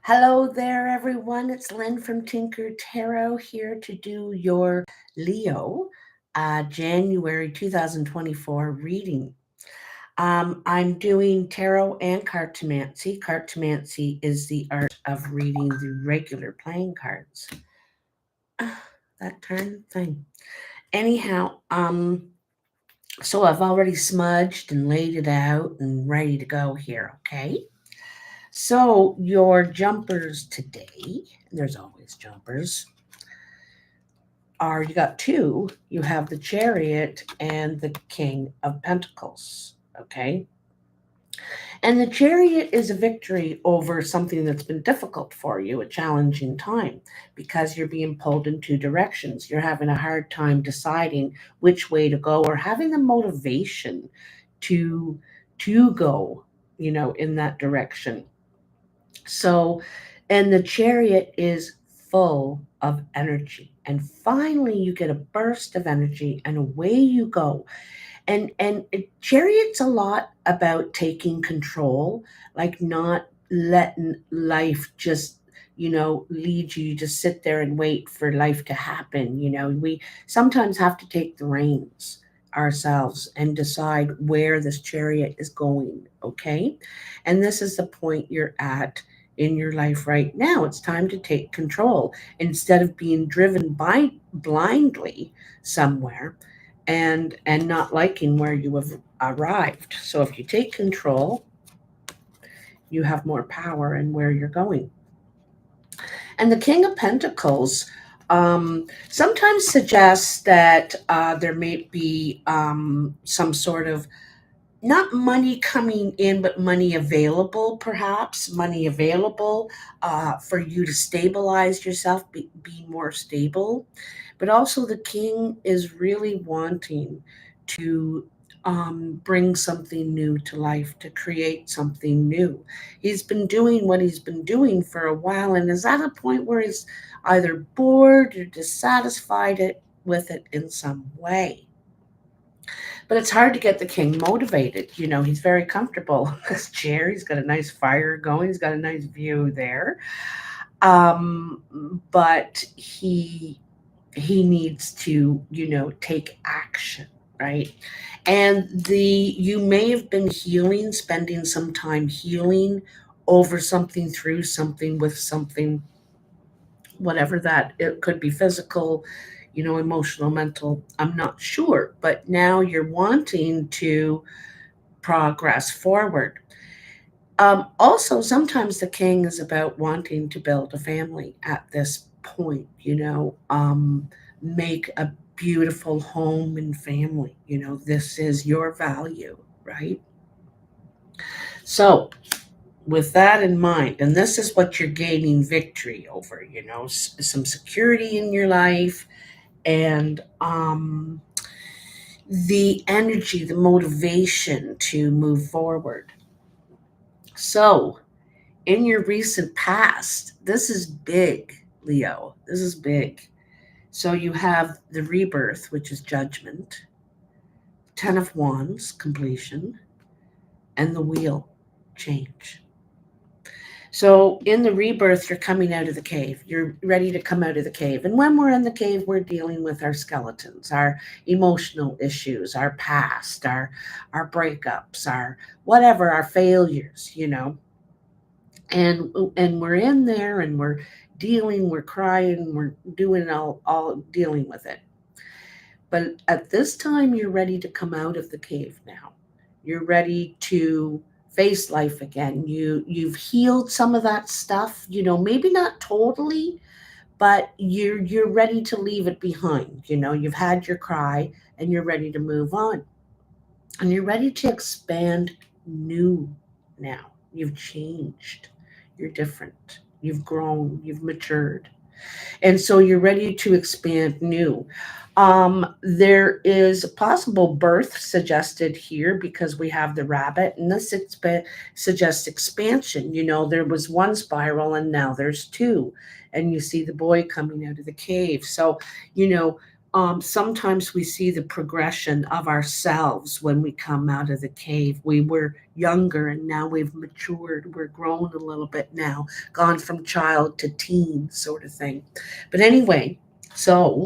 Hello there, everyone. It's Lynn from Tinker Tarot here to do your Leo January 2024 reading. I'm doing tarot and cartomancy. Cartomancy is the art of reading the regular playing cards. That darn thing. Anyhow, so I've already smudged and laid it out and ready to go here, okay? So, your jumpers today, there's always jumpers, are you got two. You have the Chariot and the King of Pentacles, okay? And the Chariot is a victory over something that's been difficult for you, a challenging time, because you're being pulled in two directions. You're having a hard time deciding which way to go or having the motivation to go, in that direction. So, and the Chariot is full of energy. And finally, you get a burst of energy and away you go. Chariot's a lot about taking control, like not letting life just, lead you. You just sit there and wait for life to happen. We sometimes have to take the reins ourselves and decide where this chariot is going, okay? And this is the point you're at in your life right now. It's time to take control instead of being driven by blindly somewhere and not liking where you have arrived. So if you take control, you have more power in where you're going. And the King of Pentacles sometimes suggests that there may be some sort of not money coming in, but money available, perhaps money available for you to stabilize yourself, be more stable. But also, the king is really wanting to bring something new to life, to create something new. He's been doing what he's been doing for a while and is at a point where he's either bored or dissatisfied with it in some way. But it's hard to get the king motivated. He's very comfortable in his chair. He's got a nice fire going. He's got a nice view there. But he needs to, take action, right? And you may have been healing, spending some time healing over something, through something, with something, whatever that it could be, physical, emotional, mental, I'm not sure. But now you're wanting to progress forward. Also, sometimes the king is about wanting to build a family at this point, make a beautiful home and family. This is your value, right? So, with that in mind, and this is what you're gaining victory over, some security in your life and the energy, the motivation to move forward. So, in your recent past, this is big, Leo. This is big. So, you have the rebirth, which is judgment, Ten of Wands, completion, and the wheel, change. So in the rebirth, you're coming out of the cave. You're ready to come out of the cave. And when we're in the cave, we're dealing with our skeletons, our emotional issues, our past, our breakups, our whatever, our failures, And we're in there and we're dealing, we're crying, we're doing all dealing with it. But at this time, you're ready to come out of the cave now. You're ready to face life again. You've healed some of that stuff, maybe not totally, but you're ready to leave it behind. You've had your cry and you're ready to move on. And you're ready to expand new now. You've changed. You're different. You've grown, you've matured. And so you're ready to expand new. There is a possible birth suggested here because we have the rabbit, and this suggests expansion. There was one spiral and now there's two, and you see the boy coming out of the cave. So, you know, Sometimes we see the progression of ourselves when we come out of the cave. We were younger and now we've matured. We're grown a little bit now, gone from child to teen, sort of thing. But anyway, so,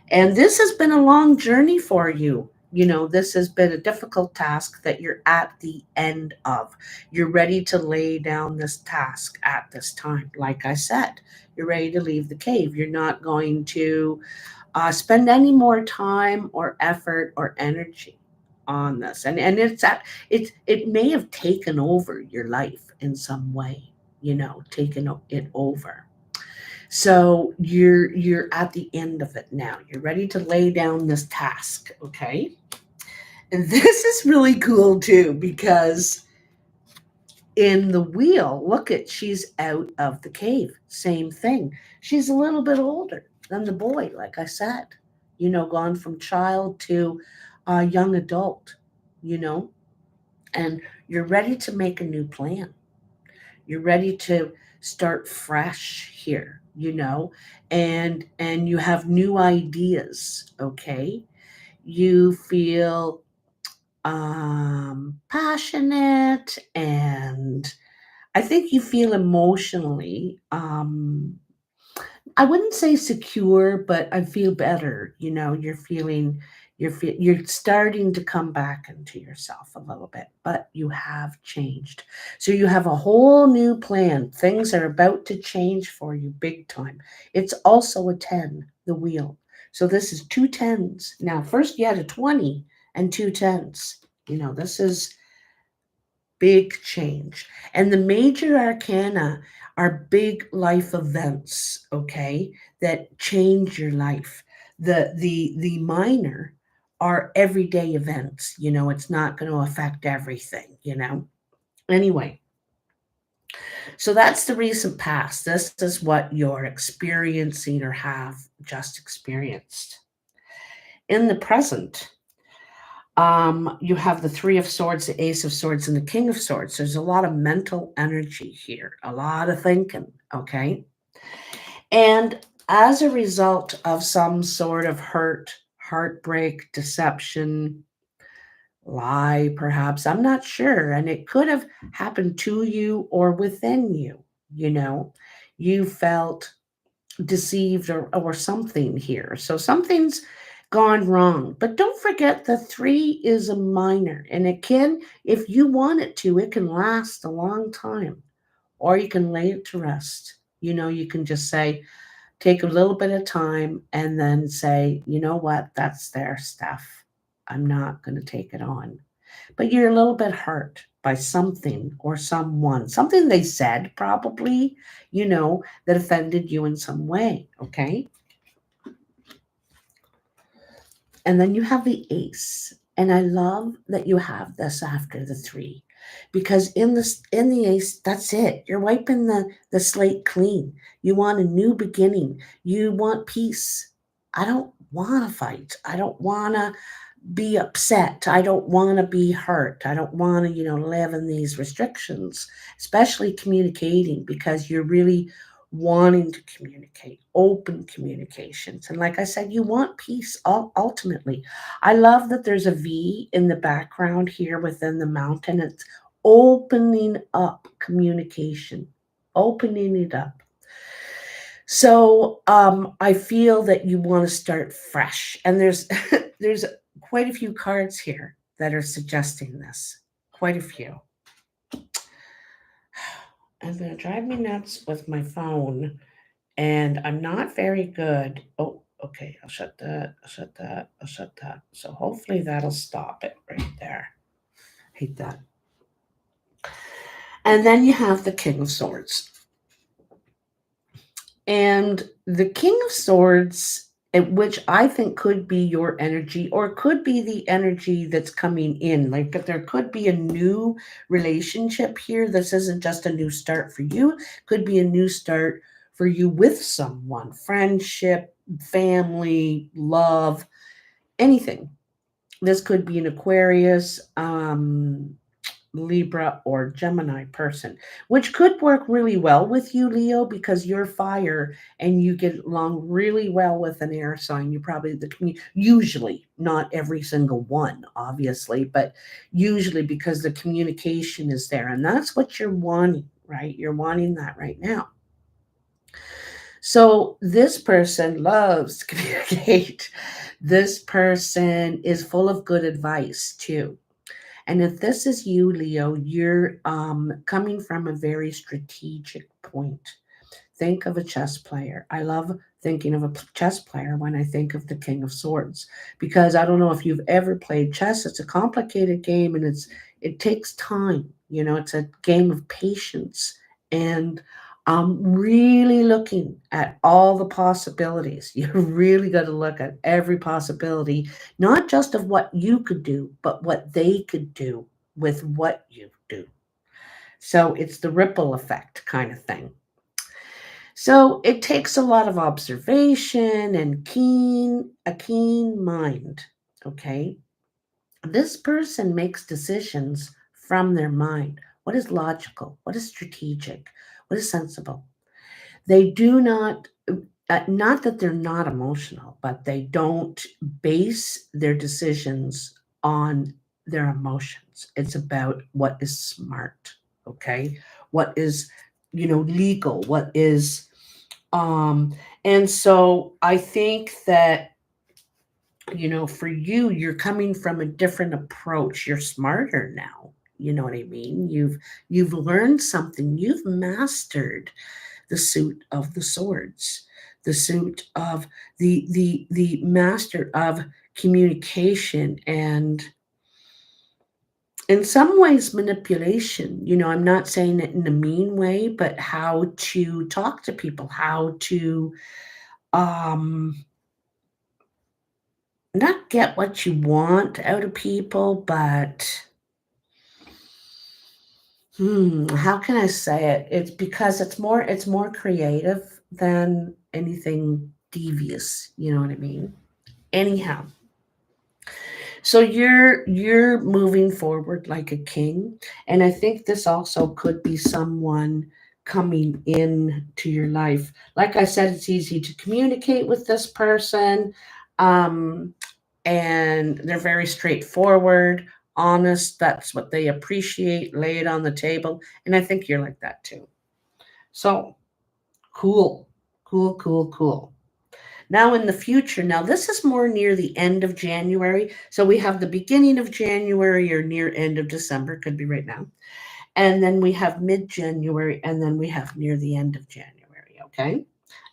and this has been a long journey for you. You know, this has been a difficult task that you're at the end of. You're ready to lay down this task at this time. Like I said, you're ready to leave the cave. You're not going to spend any more time or effort or energy on this. And it may have taken over your life in some way, taken it over. So you're at the end of it now. You're ready to lay down this task, okay? And this is really cool too, because in the wheel, look at, she's out of the cave. Same thing. She's a little bit older than the boy, like I said, gone from child to young adult, you know, and you're ready to make a new plan. You're ready to start fresh here, and you have new ideas, okay? You feel passionate, and I think you feel emotionally, I wouldn't say secure, but I feel better. You're starting to come back into yourself a little bit, but you have changed. So you have a whole new plan. Things are about to change for you big time. It's also a 10, the wheel. So this is two tens. Now, first you had a 20 and two tens. This is big change. And the major arcana are big life events, okay, that change your life. The minor are everyday events. It's not going to affect everything. Anyway, so that's the recent past. This is what you're experiencing or have just experienced. In the present, you have the Three of Swords, the Ace of Swords, and the King of Swords. There's a lot of mental energy here, a lot of thinking, okay? And as a result of some sort of hurt, heartbreak, deception, lie, perhaps, I'm not sure. And it could have happened to you or within you, you know? You felt deceived or something here. So something's gone wrong. But don't forget the three is a minor, and it can, if you want it to, it can last a long time, or you can lay it to rest. You can just say, take a little bit of time and then say, you know what, that's their stuff. I'm not going to take it on. But you're a little bit hurt by something or someone, something they said probably, that offended you in some way. Okay. And then you have the ace. And I love that you have this after the three, because in the ace, that's it. You're wiping the slate clean. You want a new beginning. You want peace. I don't want to fight. I don't want to be upset. I don't want to be hurt. I don't want to, live in these restrictions, especially communicating, because you're really wanting to communicate, open communications. And like I said, you want peace ultimately. I love that there's a V in the background here within the mountain. It's opening up communication, opening it up. So I feel that you want to start fresh. And there's there's quite a few cards here that are suggesting this. Quite a few. It's going to drive me nuts with my phone, and I'm not very good. Oh, okay. I'll shut that. I'll shut that. I'll shut that. So hopefully that'll stop it right there. Hate that. And then you have the King of Swords. And the King of Swords, which I think could be your energy or could be the energy that's coming in. Like, but there could be a new relationship here. This isn't just a new start for you, could be a new start for you with someone, friendship, family, love, anything. This could be an Aquarius, Libra, or Gemini person, which could work really well with you, Leo, because you're fire and you get along really well with an air sign. You probably usually, not every single one, obviously, but usually because the communication is there, and that's what you're wanting, right? You're wanting that right now. So this person loves to communicate. This person is full of good advice too. And if this is you, Leo, you're coming from a very strategic point. Think of a chess player. I love thinking of a chess player when I think of the King of Swords, because I don't know if you've ever played chess. It's a complicated game, and it takes time. It's a game of patience and really looking at all the possibilities. You really got to look at every possibility, not just of what you could do, but what they could do with what you do. So it's the ripple effect kind of thing. So it takes a lot of observation and a keen mind. Okay. This person makes decisions from their mind. What is logical? What is strategic? What is sensible? They do not that they're not emotional, but they don't base their decisions on their emotions. It's about what is smart. Okay. What is, legal? What is, um, and so I think that, for you, you're coming from a different approach. You're smarter now. You know what I mean? You've learned something. You've mastered the suit of the swords, the suit of the master of communication, and in some ways manipulation. I'm not saying it in a mean way, but how to talk to people, how to um not get what you want out of people, but how can I say it? It's because it's more creative than anything devious. You know what I mean? Anyhow, so you're moving forward like a king, and I think this also could be someone coming in to your life. Like I said, it's easy to communicate with this person. Um, and they're very straightforward, honest. That's what they appreciate. Lay it on the table. And I think you're like that too. So cool, cool, cool, cool. Now, in the future, now this is more near the end of January. So we have the beginning of January or near end of December, could be right now. And then we have mid January, and then we have near the end of January. Okay.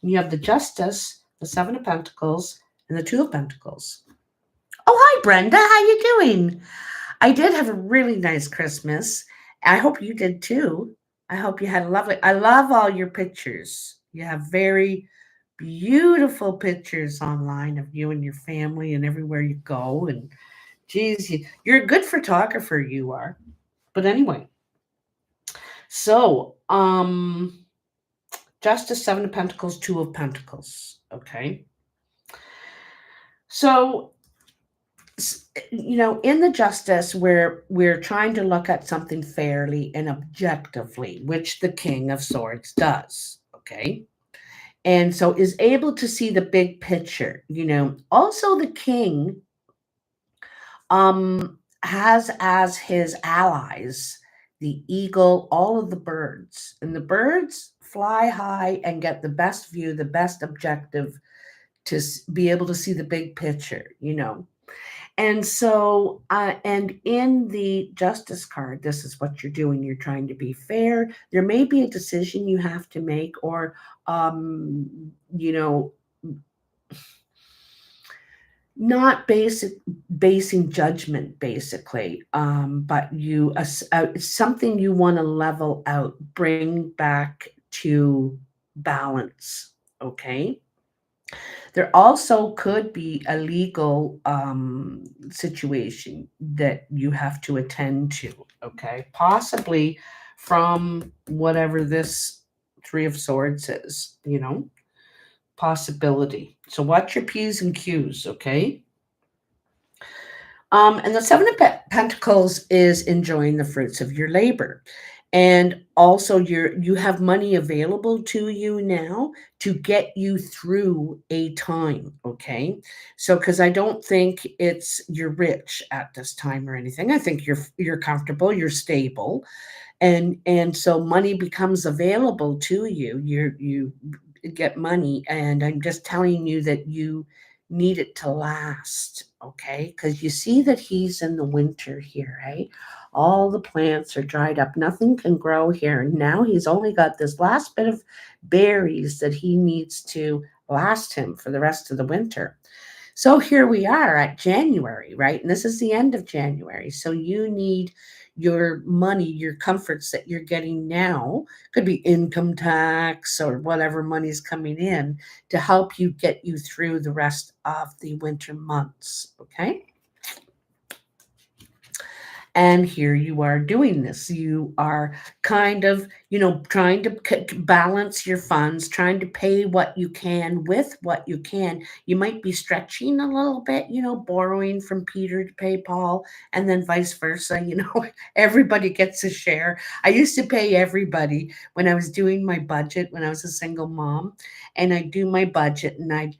And you have the Justice, the Seven of Pentacles, and the Two of Pentacles. Oh, hi, Brenda. How you doing? I did have a really nice Christmas. I hope you did too. I hope you had a lovely. I love all your pictures. You have very beautiful pictures online of you and your family and everywhere you go. And geez, you're a good photographer. You are. But anyway, so Justice, Seven of Pentacles, Two of Pentacles. Okay. So in the justice, we're trying to look at something fairly and objectively, which the King of Swords does. Okay. And so is able to see the big picture. Also the king has as his allies the eagle, all of the birds, and the birds fly high and get the best view, the best objective to be able to see the big picture. And so, and in the justice card, this is what you're doing. You're trying to be fair. There may be a decision you have to make, or, you know, not basing judgment, basically, but something you want to level out, bring back to balance. Okay. There also could be a legal situation that you have to attend to, okay? Possibly from whatever this Three of Swords is. Possibility. So watch your P's and Q's, okay? And the Seven of Pentacles is enjoying the fruits of your labor. And also you have money available to you now to get you through a time, okay? So cuz I don't think it's you're rich at this time or anything. I think you're comfortable, you're stable, and so money becomes available to you. You get money, and I'm just telling you that you need it to last, okay? Because you see that he's in the winter here, right? All the plants are dried up, nothing can grow here, and now he's only got this last bit of berries that he needs to last him for the rest of the winter. So here we are at January, right? And this is the end of January. So you need your money, your comforts that you're getting now, could be income tax or whatever money's coming in, to help you get you through the rest of the winter months. Okay. And here you are doing this. You are kind of, trying to balance your funds, trying to pay what you can with what you can. You might be stretching a little bit, borrowing from Peter to pay Paul, and then vice versa. Everybody gets a share. I used to pay everybody when I was doing my budget when I was a single mom, and I do my budget, and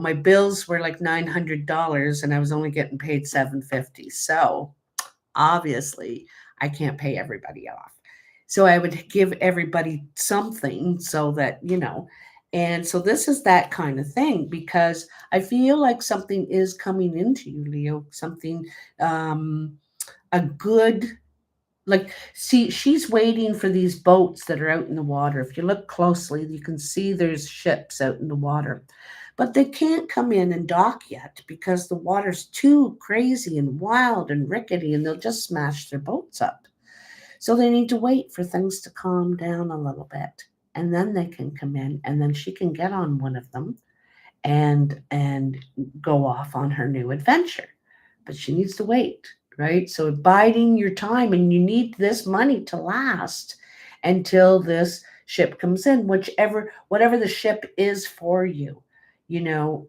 my bills were like $900 and I was only getting paid 750. So obviously I can't pay everybody off. So I would give everybody something so that, and so this is that kind of thing, because I feel like something is coming into you, Leo, something, um, a good, like, see, she's waiting for these boats that are out in the water. If you look closely, you can see there's ships out in the water, but they can't come in and dock yet because the water's too crazy and wild and rickety, and they'll just smash their boats up. So they need to wait for things to calm down a little bit, and then they can come in, and then she can get on one of them and go off on her new adventure. But she needs to wait, right? So biding your time, and you need this money to last until this ship comes in, whatever the ship is for you, you know.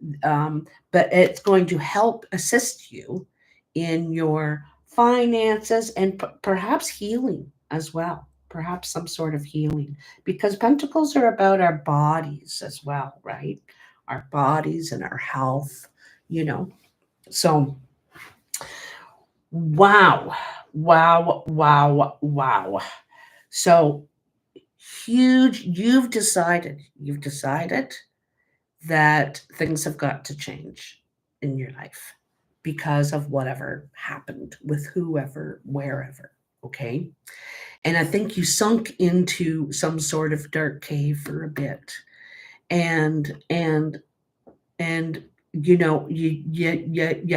But it's going to help assist you in your finances, and perhaps healing as well. Perhaps some sort of healing, because pentacles are about our bodies as well, right? Our bodies and our health, you know. So, wow, wow, wow, wow. So huge. You've decided that things have got to change in your life because of whatever happened with whoever, wherever. Okay. And I think you sunk into some sort of dark cave for a bit. And you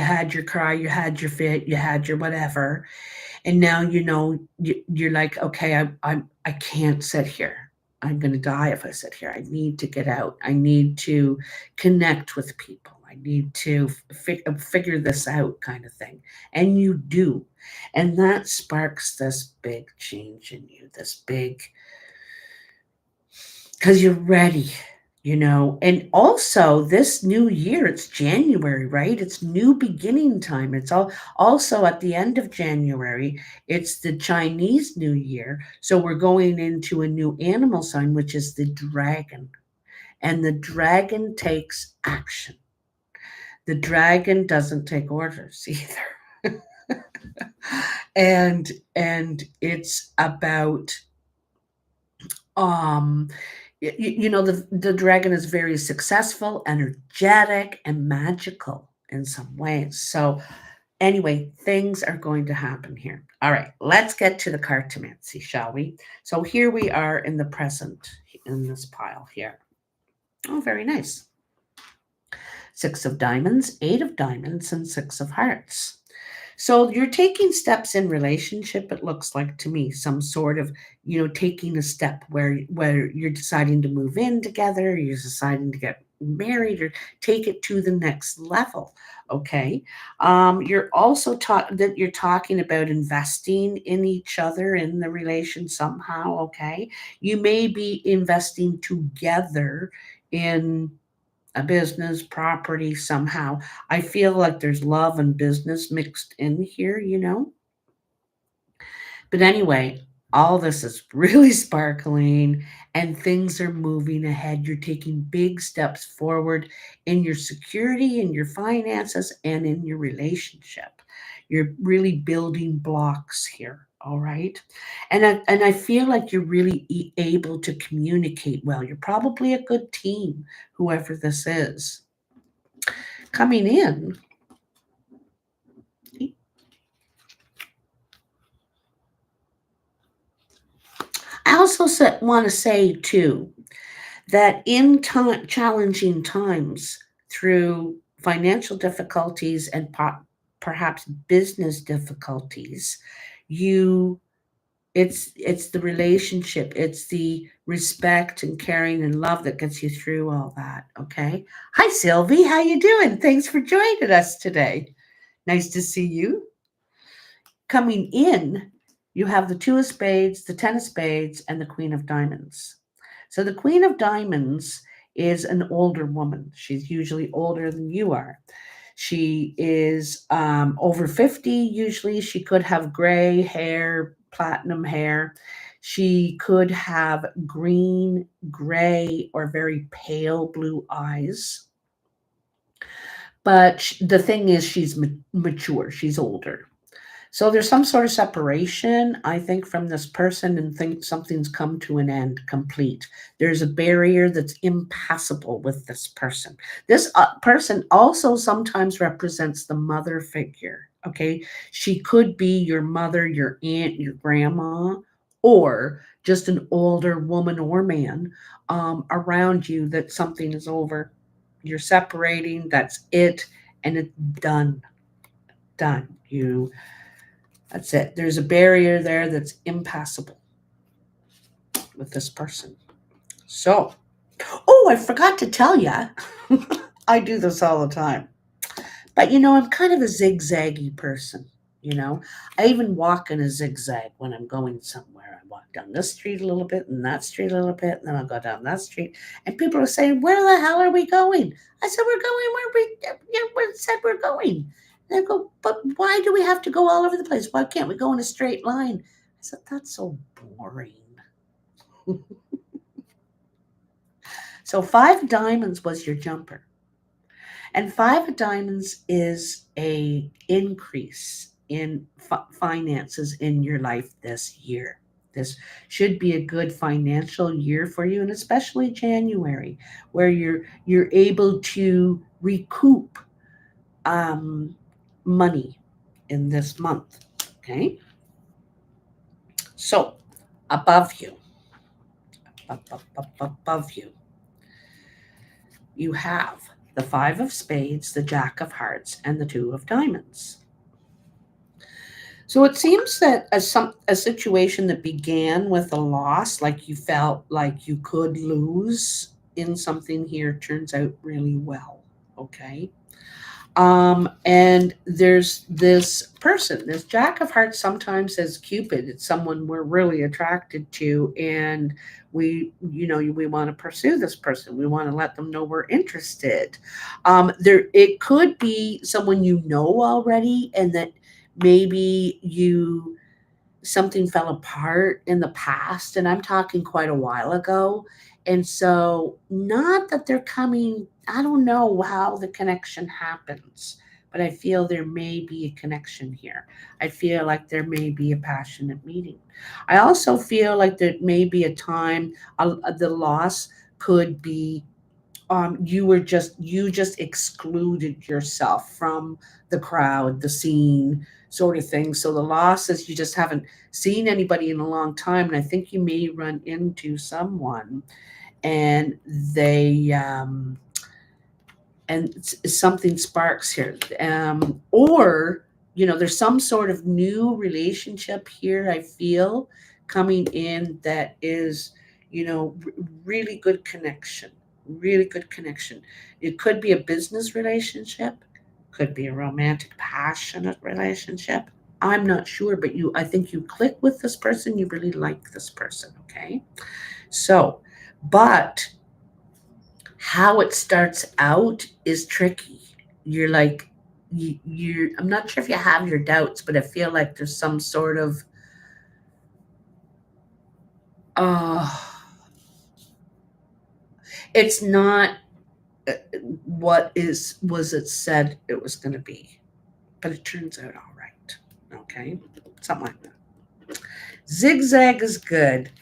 had your cry, you had your fit, you had your whatever, and now you're like, okay, I can't sit here. I'm going to die if I sit here. I need to get out. I need to connect with people. I need to figure this out, kind of thing. And you do, and that sparks this big change in you, this big, because you're ready, and also this new year, it's January, right? It's new beginning time. It's also at the end of January, it's the Chinese New Year. So we're going into a new animal sign, which is the dragon. And the dragon takes action. The dragon doesn't take orders either. And it's about, um the dragon is very successful, energetic, and magical in some ways. So anyway, things are going to happen here. All right, let's get to the cartomancy, shall we? So here we are in the present, in this pile here. Oh, very nice. Six of diamonds, eight of diamonds, and six of hearts. So you're taking steps in relationship, it looks like to me, some sort of, taking a step where you're deciding to move in together, you're deciding to get married or take it to the next level. Okay. You're also that you're talking about investing in each other in the relation somehow. Okay. You may be investing together in a business, property somehow. I feel like there's love and business mixed in here, you know? But anyway, all this is really sparkling and things are moving ahead. You're taking big steps forward in your security, in your finances, and in your relationship. You're really building blocks here. All right. And I feel like you're really able to communicate well. You're probably a good team, whoever this is. Coming in, I also want to say too that in challenging times through financial difficulties and perhaps business difficulties, you it's the relationship, it's the respect and caring and love that gets you through all that. Okay. Hi Sylvie, how you doing? Thanks for joining us today. Nice to see you. Coming in, you have the two of spades, the ten of spades, and the queen of diamonds. So the queen of diamonds is an older woman. She's usually older than you are. She is over 50, usually. She could have gray hair, platinum hair. She could have green, gray, or very pale blue eyes. But the thing is, she's mature, she's older. So there's some sort of separation, I think, from this person and think something's come to an end complete. There's a barrier that's impassable with this person. This person also sometimes represents the mother figure. Okay. She could be your mother, your aunt, your grandma, or just an older woman or man around you that something is over. You're separating, that's it, and it's done. Done. That's it. There's a barrier there that's impassable with this person. So, oh, I forgot to tell you, I do this all the time. But I'm kind of a zigzaggy person. I even walk in a zigzag when I'm going somewhere. I walk down this street a little bit and that street a little bit, and then I'll go down that street. And people are saying, "Where the hell are we going?" I said, "We're going where we said we're going." And they go, "But why do we have to go all over the place? Why can't we go in a straight line?" I said, "That's so boring." So five of diamonds was your jumper. And five of diamonds is a increase in finances in your life this year. This should be a good financial year for you, and especially January, where you're able to recoup um, money in this month. Okay, so above you, above you, you have the five of spades, the jack of hearts, and the two of diamonds. So it seems that a situation that began with a loss, like you felt like you could lose in something here, turns out really well. Okay. And there's this person, this jack of hearts sometimes says Cupid. It's someone we're really attracted to, and we want to pursue this person. We want to let them know we're interested. There, it could be someone you know already, and that maybe something fell apart in the past, and I'm talking quite a while ago. And so, not that they're coming, I don't know how the connection happens, but I feel there may be a connection here. I feel like there may be a passionate meeting. I also feel like there may be a time, the loss could be you just excluded yourself from the crowd, the scene, sort of thing. So the loss is you just haven't seen anybody in a long time, and I think you may run into someone, and they something sparks here, or there's some sort of new relationship here. I feel coming in that is really good connection, really good connection. It could be a business relationship, could be a romantic, passionate relationship. I'm not sure, but I think you click with this person. You really like this person. Okay. So, but how it starts out is tricky. You're like, you're, I'm not sure if you have your doubts, but I feel like there's some sort of, uh, it's not uh, what is was it said it was going to be, but it turns out all right. Okay, something like that. Zigzag is good.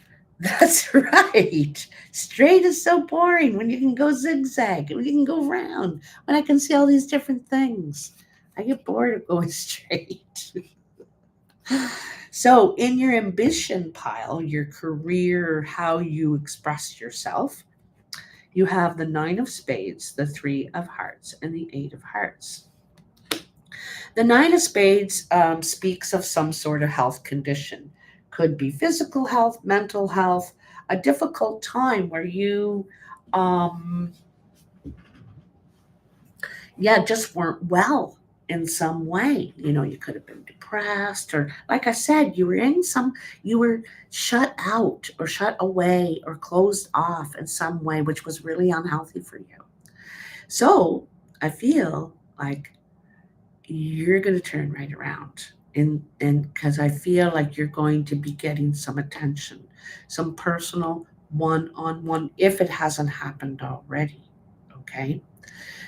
That's right. Straight is so boring when you can go zigzag, when you can go round, when I can see all these different things. I get bored of going straight. So, in your ambition pile, your career, how you express yourself, you have the nine of spades, the three of hearts, and the eight of hearts. The nine of spades speaks of some sort of health condition. Could be physical health, mental health, a difficult time where you, um, yeah, just weren't well in some way. You know, you could have been depressed, or like I said, you were shut out or shut away or closed off in some way, which was really unhealthy for you. So I feel like you're going to turn right around, and because I feel like you're going to be getting some attention, some personal one-on-one, if it hasn't happened already. Okay,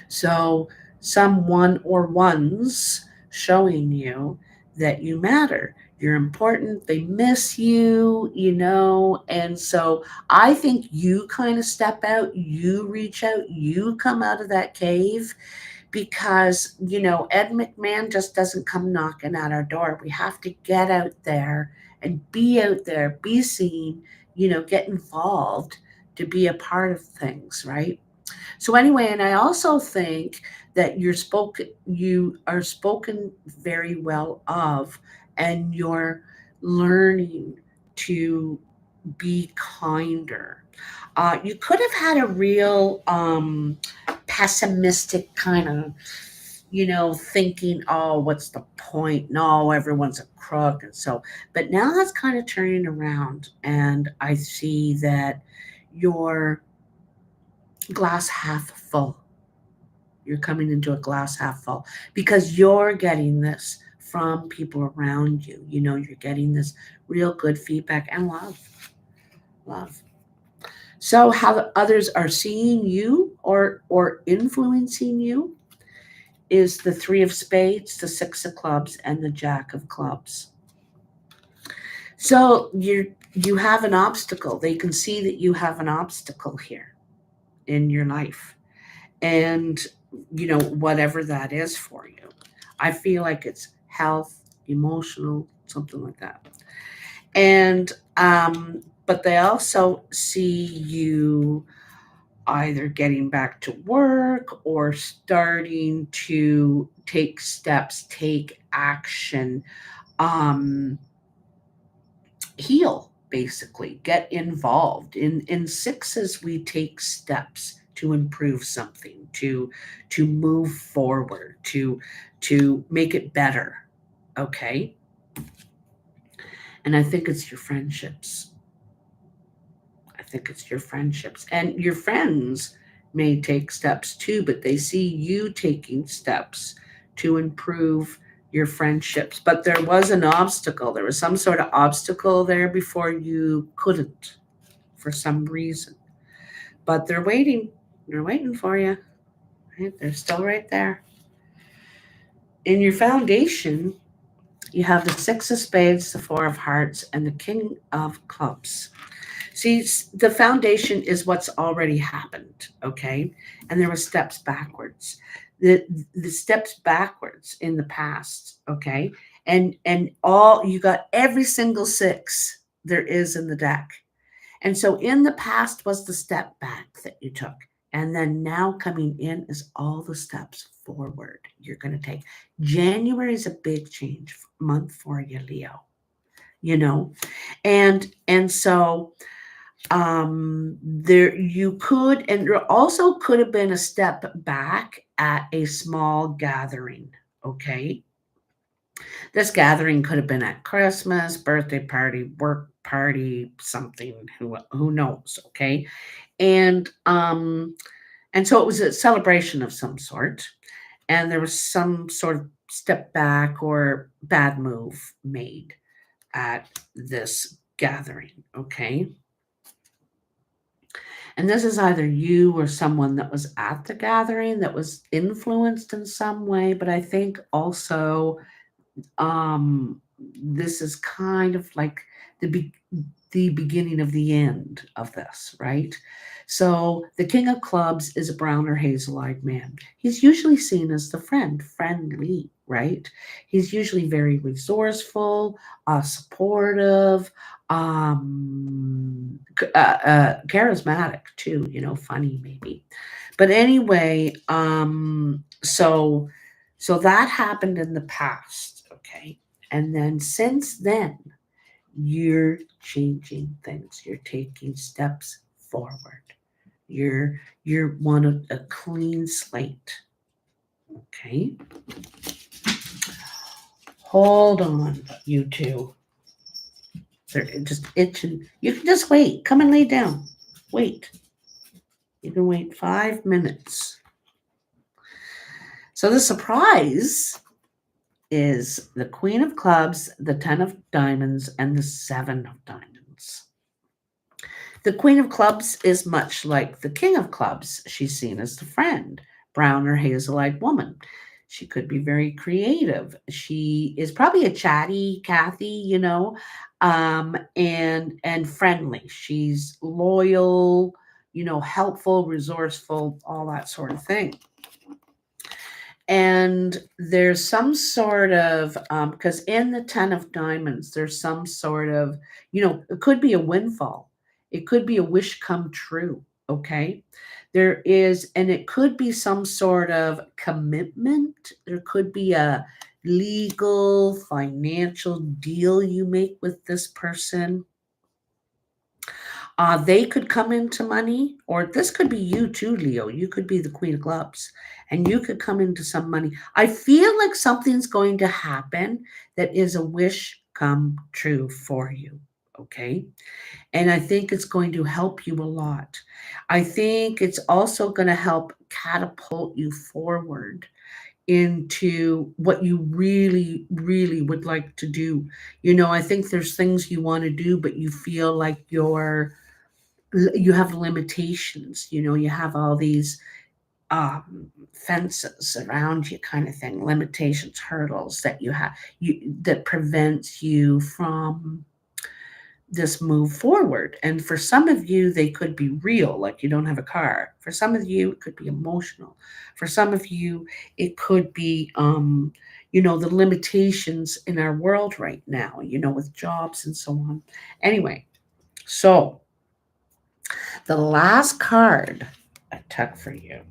so some one or ones showing you that you matter, you're important, they miss you, you know. And so I think you kind of step out, you reach out, you come out of that cave, because you know Ed McMahon just doesn't come knocking at our door. We have to get out there and be out there, be seen, you know, get involved to be a part of things, right? So anyway, and I also think that you are spoken very well of, and you're learning to be kinder. You could have had a real pessimistic kind of, you know, thinking, oh, what's the point? No, everyone's a crook. And so, but now that's kind of turning around, and I see that your glass half full. You're coming into a glass half full because you're getting this from people around you. You know, you're getting this real good feedback and love. Love. So how others are seeing you or influencing you is the three of spades, the six of clubs, and the jack of clubs. So you have an obstacle. They can see that you have an obstacle here in your life. And you know, whatever that is for you. I feel like it's health, emotional, something like that. And but they also see you either getting back to work or starting to take steps, take action, um, heal, basically, get involved. In sixes, we take steps to improve something, to move forward, to make it better. Okay. And I think it's your friendships. I think it's your friendships. And your friends may take steps too, but they see you taking steps to improve your friendships. But there was an obstacle. There was some sort of obstacle there before you couldn't for some reason. But they're waiting. They're waiting for you. Right? They're still right there. In your foundation, you have the six of spades, the four of hearts, and the king of clubs. See, the foundation is what's already happened, okay? And there were steps backwards. The the steps backwards in the past, okay? And all you got every single six there is in the deck. And so in the past was the step back that you took. And then now coming in is all the steps forward you're going to take. January is a big change month for you, Leo. You know, and so there you could, and there also could have been a step back at a small gathering. Okay, this gathering could have been at Christmas, birthday party, work party, something, who knows. Okay, and And so it was a celebration of some sort, and there was some sort of step back or bad move made at this gathering, okay? And this is either you or someone that was at the gathering that was influenced in some way, but I think also this is kind of like the be- the beginning of the end of this, right? So the king of clubs is a brown or hazel-eyed man. He's usually seen as the friendly, right? He's usually very resourceful, supportive, charismatic too, funny maybe. But anyway, so that happened in the past, okay? And then since then, you're changing things. You're taking steps forward. You're want a clean slate. Okay? Hold on, you two. They're just itching. You can just wait. Come and lay down. Wait. You can wait 5 minutes. So the surprise is the Queen of Clubs, the Ten of Diamonds, and the Seven of Diamonds. The Queen of Clubs is much like the King of Clubs. She's seen as the friend, brown or hazel eyed woman. She could be very creative. She is probably a chatty Kathy, and friendly. She's loyal, helpful, resourceful, all that sort of thing. And there's some sort of because in the 10 of diamonds there's some sort of, it could be a windfall, it could be a wish come true, okay? There is, and it could be some sort of commitment, there could be a legal financial deal you make with this person. They could come into money, or this could be you too, Leo. You could be the Queen of Clubs, and you could come into some money. I feel like something's going to happen that is a wish come true for you. Okay. And I think it's going to help you a lot. I think it's also going to help catapult you forward into what you really, really would like to do. I think there's things you want to do, but you feel like you have limitations, you have all these fences around you, kind of thing, limitations, hurdles that you have, that prevents you from this move forward. And for some of you they could be real, like you don't have a car. For some of you it could be emotional. For some of you it could be the limitations in our world right now, with jobs and so on. Anyway, so the last card I took for you.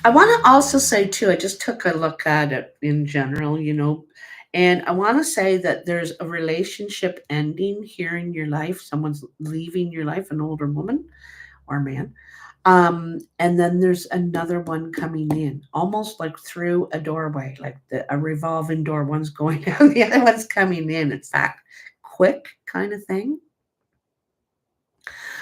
I want to also say, too, I just took a look at it in general, and I want to say that there's a relationship ending here in your life. Someone's leaving your life, an older woman or man. And then there's another one coming in, almost like through a doorway, like a revolving door. One's going out, the other one's coming in. It's that quick kind of thing.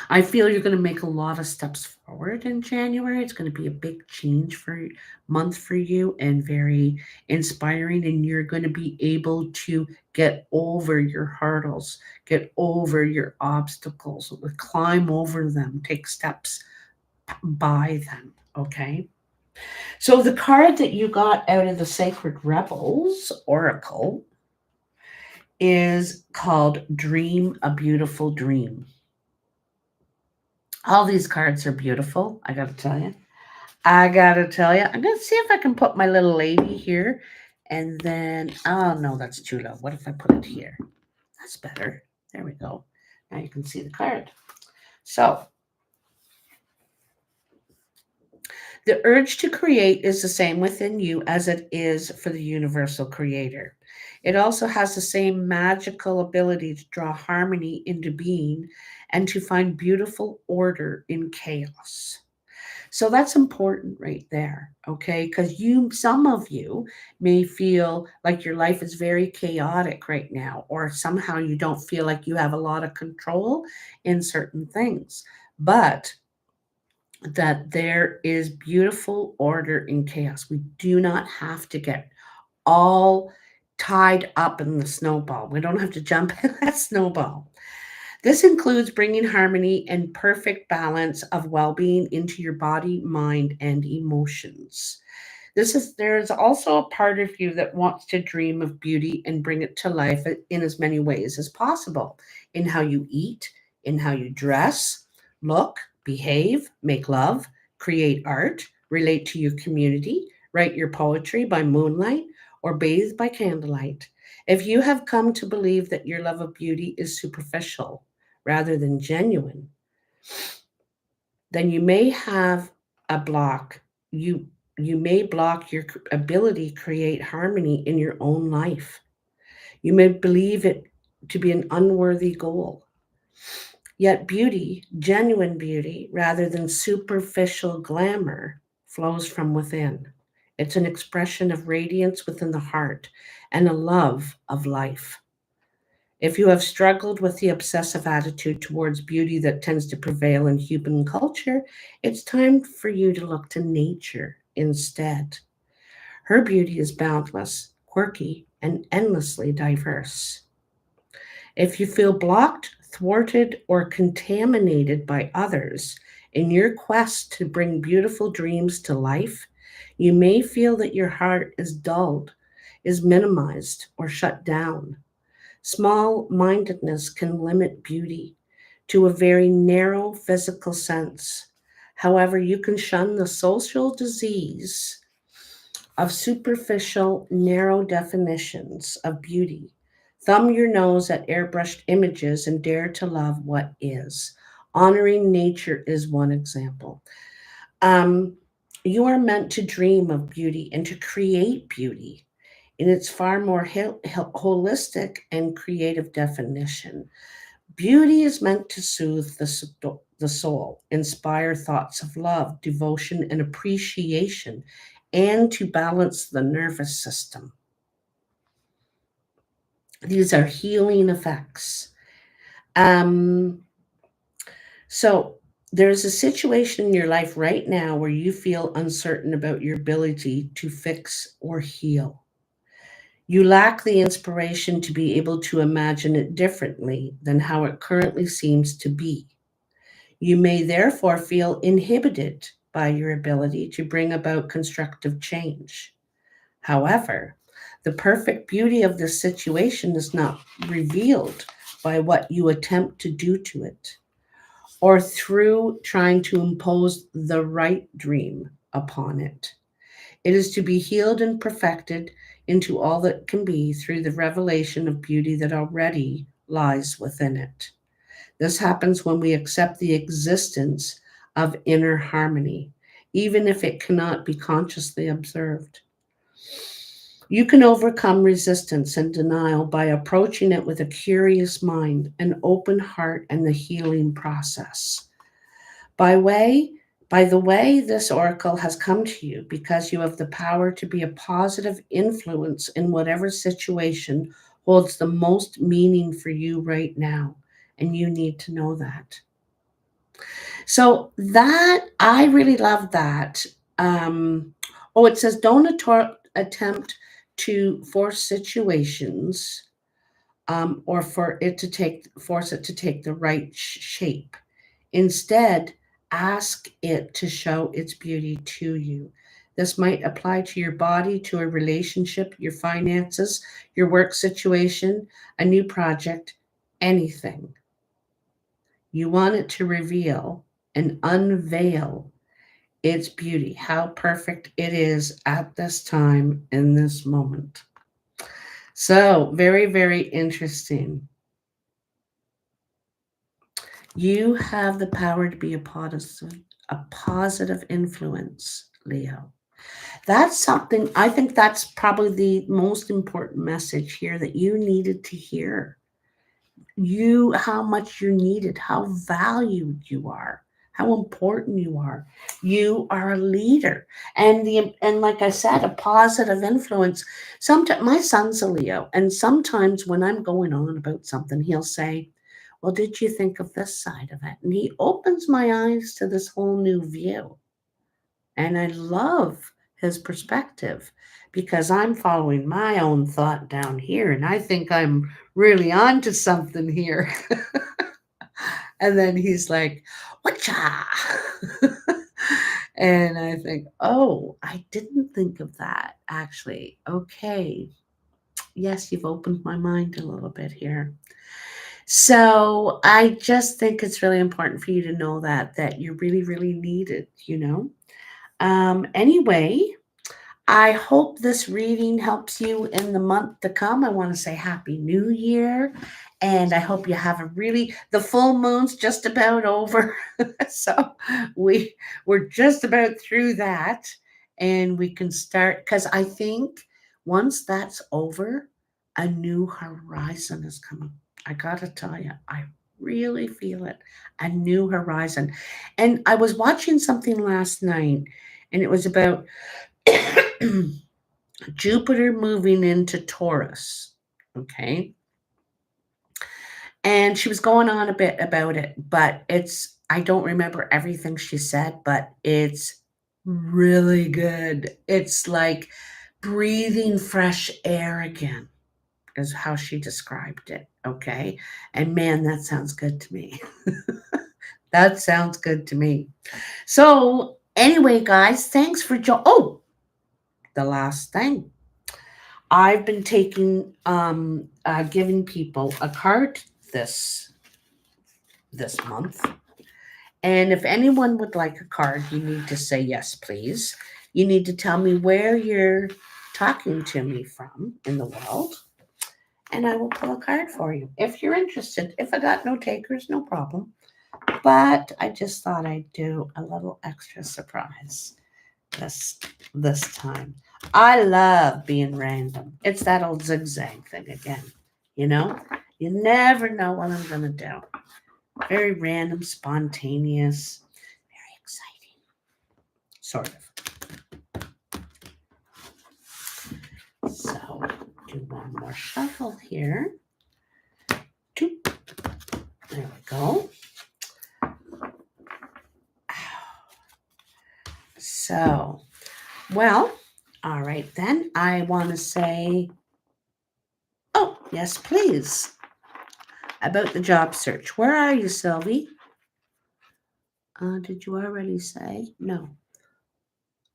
I feel you're going to make a lot of steps forward in January. It's going to be a big change for month for you and very inspiring. And you're going to be able to get over your hurdles, get over your obstacles, climb over them, take steps by them. Okay. So the card that you got out of the Sacred Rebels Oracle is called Dream a Beautiful Dream. All these cards are beautiful, I gotta tell you. I'm gonna see if I can put my little lady here. And then, oh no, that's too low. What if I put it here? That's better. There we go. Now you can see the card. So, the urge to create is the same within you as it is for the universal creator. It also has the same magical ability to draw harmony into being and to find beautiful order in chaos. So that's important right there, okay? Because some of you may feel like your life is very chaotic right now, or somehow you don't feel like you have a lot of control in certain things. But that there is beautiful order in chaos. We do not have to get all tied up in the snowball. We don't have to jump in that snowball. This includes bringing harmony and perfect balance of well being into your body, mind, and emotions. There's also a part of you that wants to dream of beauty and bring it to life in as many ways as possible, in how you eat, in how you dress, look, behave, make love, create art, relate to your community, write your poetry by moonlight, or bathe by candlelight. If you have come to believe that your love of beauty is superficial rather than genuine, then you may have a block. You may block your ability to create harmony in your own life. You may believe it to be an unworthy goal. Yet beauty, genuine beauty, rather than superficial glamour, flows from within. It's an expression of radiance within the heart and a love of life. If you have struggled with the obsessive attitude towards beauty that tends to prevail in human culture, it's time for you to look to nature instead. Her beauty is boundless, quirky, and endlessly diverse. If you feel blocked, thwarted, or contaminated by others in your quest to bring beautiful dreams to life, you may feel that your heart is dulled, is minimized, or shut down. Small mindedness can limit beauty to a very narrow physical sense. However, you can shun the social disease of superficial, narrow definitions of beauty. Thumb your nose at airbrushed images and dare to love what is. Honoring nature is one example. Um, you are meant to dream of beauty and to create beauty in its far more holistic and creative definition. Beauty is meant to soothe the soul, inspire thoughts of love, devotion, and appreciation, and to balance the nervous system. These are healing effects. Um, so, there's a situation in your life right now where you feel uncertain about your ability to fix or heal. You lack the inspiration to be able to imagine it differently than how it currently seems to be. You may therefore feel inhibited by your ability to bring about constructive change. However, the perfect beauty of this situation is not revealed by what you attempt to do to it or through trying to impose the right dream upon it. It is to be healed and perfected into all that can be through the revelation of beauty that already lies within it. This happens when we accept the existence of inner harmony, even if it cannot be consciously observed. You can overcome resistance and denial by approaching it with a curious mind, an open heart, and the healing process. By way by the way this oracle has come to you because you have the power to be a positive influence in whatever situation holds the most meaning for you right now, and you need to know that. So that I really love that. Oh, it says don't attempt to force situations or force it to take the right shape. Instead, ask it to show its beauty to you. This might apply to your body, to a relationship, your finances, your work situation, a new project, anything. You want it to reveal and unveil its beauty, how perfect it is at this time in this moment. So, very, very interesting. You have the power to be a positive influence, Leo. That's something, I think that's probably the most important message here that you needed to hear. How much you're needed, how valued you are, how important you are. You are a leader. And like I said, a positive influence. Sometimes my son's a Leo, and sometimes when I'm going on about something, he'll say, well, did you think of this side of it? And he opens my eyes to this whole new view. And I love his perspective because I'm following my own thought down here. And I think I'm really onto something here. And then he's like, whatcha? And I think, oh, I didn't think of that actually. Okay. Yes, you've opened my mind a little bit here. So I just think it's really important for you to know that you're really, really needed, you know. Anyway, I hope this reading helps you in the month to come. I want to say Happy New Year. And I hope you have a really, the full moon's just about over. So we we're just about through that. And we can start because I think once that's over, a new horizon is coming. I gotta tell you, I really feel it. A new horizon. And I was watching something last night, and it was about Jupiter moving into Taurus. Okay. And she was going on a bit about it, but I don't remember everything she said, but it's really good. It's like breathing fresh air again, is how she described it. Okay. And man, that sounds good to me. That sounds good to me. So, anyway, guys, thanks for Oh, the last thing. I've been giving people a card this month, and if anyone would like a card, you need to say yes, please. You need to tell me where you're talking to me from in the world, and I will pull a card for you if you're interested. If I got no takers, no problem. But I just thought I'd do a little extra surprise this this time. I love being random. It's that old zigzag thing again. You know, you never know what I'm gonna do. Very random, spontaneous, very exciting, sort of. So do one more shuffle here. Two. There we go. So, well, all right then. I want to say, oh, yes, please, about the job search. Where are you, Sylvie? Did you already say? No.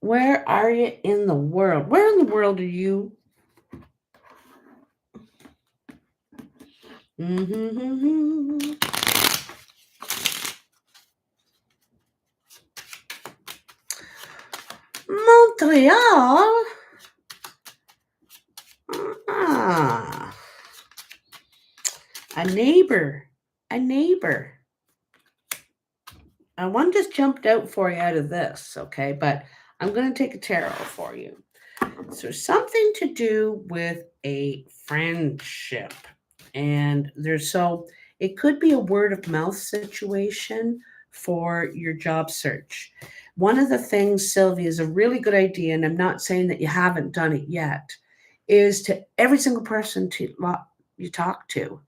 Where are you in the world? Where in the world are you? Mm-hmm. Montreal? Ah, a neighbor. A neighbor. One just jumped out for you out of this, okay? But I'm going to take a tarot for you. So something to do with a friendship. And it could be a word of mouth situation for your job search. One of the things, Sylvia, is a really good idea, and I'm not saying that you haven't done it yet, is to every single person you talk to,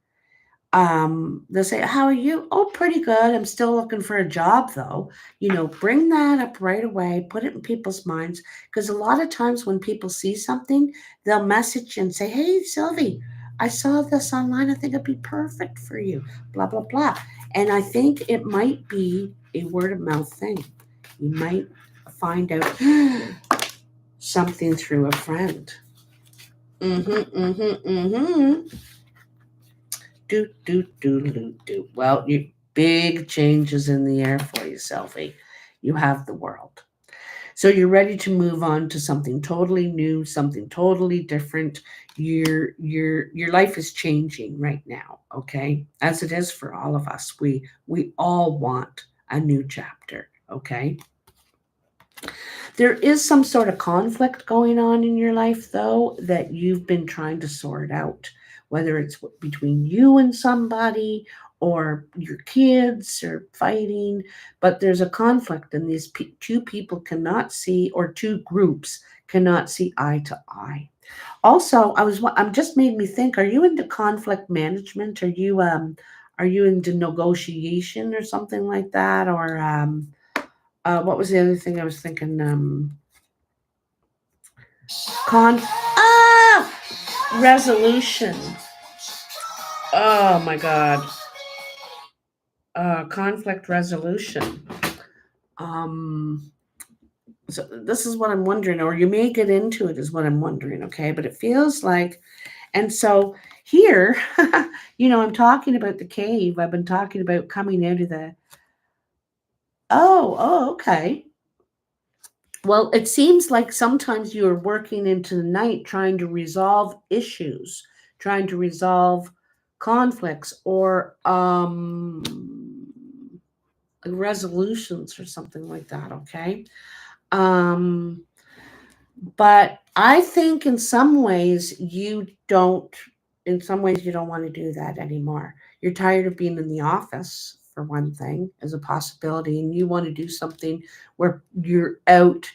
they'll say, how are you? Oh, pretty good. I'm still looking for a job though. Bring that up right away, put it in people's minds, because a lot of times when people see something, they'll message you and say, hey, Sylvie, I saw this online, I think it'd be perfect for you, blah blah blah. And I think it might be a word of mouth thing. You might find out something through a friend. Mm-hmm. Do. Well, you big changes in the air for you, Selfie. You have the world. So you're ready to move on to something totally new, something totally different. Your life is changing right now, okay? As it is for all of us. We all want a new chapter, okay? There is some sort of conflict going on in your life, though, that you've been trying to sort out, whether it's between you and somebody or your kids or fighting. But there's a conflict, and these two people cannot see, or two groups cannot see eye to eye. Also, I'm just made me think, are you into conflict management? Are you into negotiation or something like that? Or what was the other thing I was thinking? Con resolution. Oh my god. Conflict resolution. Um so this is what I'm wondering, or you may get into it is what I'm wondering, okay? But it feels like, and so here, I'm talking about the cave. I've been talking about coming out of the, okay. Well, it seems like sometimes you're working into the night trying to resolve issues, trying to resolve conflicts, or like resolutions or something like that, okay? Um but I think in some ways you don't want to do that anymore. You're tired of being in the office, for one thing, as a possibility, and you want to do something where you're out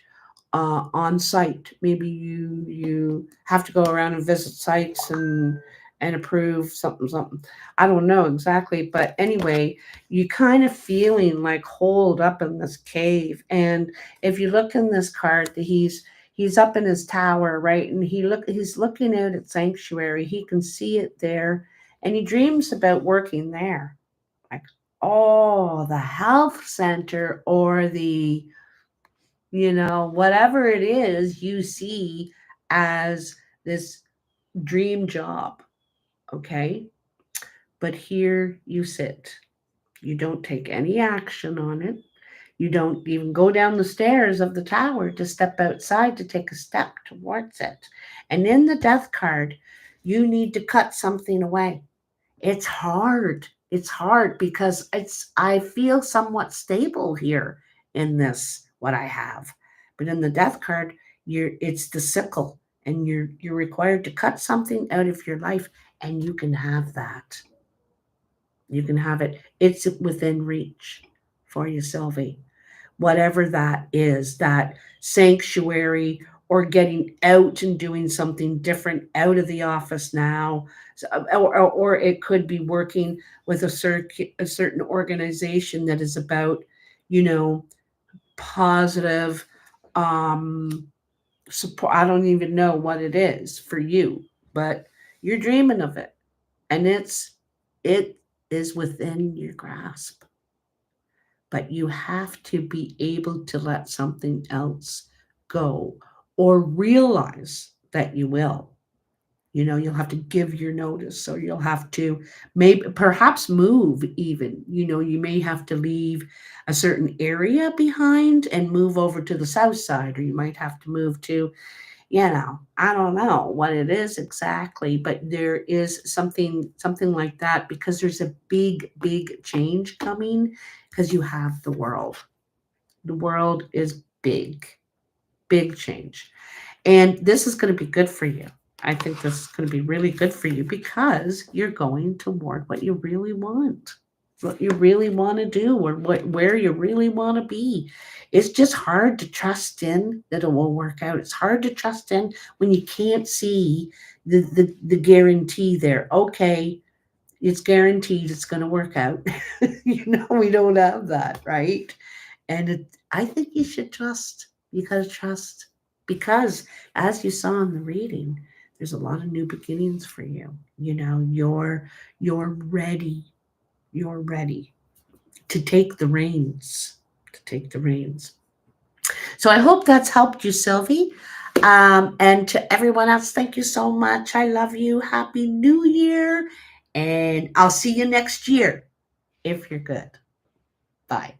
on site. Maybe you have to go around and visit sites and approve something something. I don't know exactly, but anyway, you kind of feeling like holed up in this cave. And if you look in this card, he's up in his tower, right? And he's looking out at sanctuary. He can see it there, and he dreams about working there, like, oh, the health center, or the, whatever it is you see as this dream job, okay? But here you sit. You don't take any action on it. You don't even go down the stairs of the tower to step outside to take a step towards it. And in the death card, you need to cut something away. It's hard. It's hard because I feel somewhat stable here in this what I have. But in the death card, it's the sickle, and you're required to cut something out of your life, and you can have that. You can have it. It's within reach for you, Sylvie. Whatever that is, that sanctuary, or getting out and doing something different out of the office now. Or it could be working with a certain organization that is about, you know, positive support. I don't even know what it is for you, but you're dreaming of it, and it is within your grasp. But you have to be able to let something else go, or realize that you will. You'll have to give your notice, or you'll have to maybe perhaps move even. You may have to leave a certain area behind and move over to the south side, or you might have to move to, I don't know what it is exactly, but there is something like that, because there's a big change coming, because you have the world. The world is big change. And this is going to be good for you. I think this is going to be really good for you, because you're going toward what you really want, what you really want to do, or where you really want to be. It's just hard to trust in that it will work out. It's hard to trust in when you can't see the guarantee there. Okay, it's guaranteed it's going to work out. We don't have that, right? And I think you should trust. You got to trust, because, as you saw in the reading, there's a lot of new beginnings for you. You're ready. You're ready to take the reins. To take the reins. So I hope that's helped you, Sylvie. And to everyone else, thank you so much. I love you. Happy New Year. And I'll see you next year if you're good. Bye.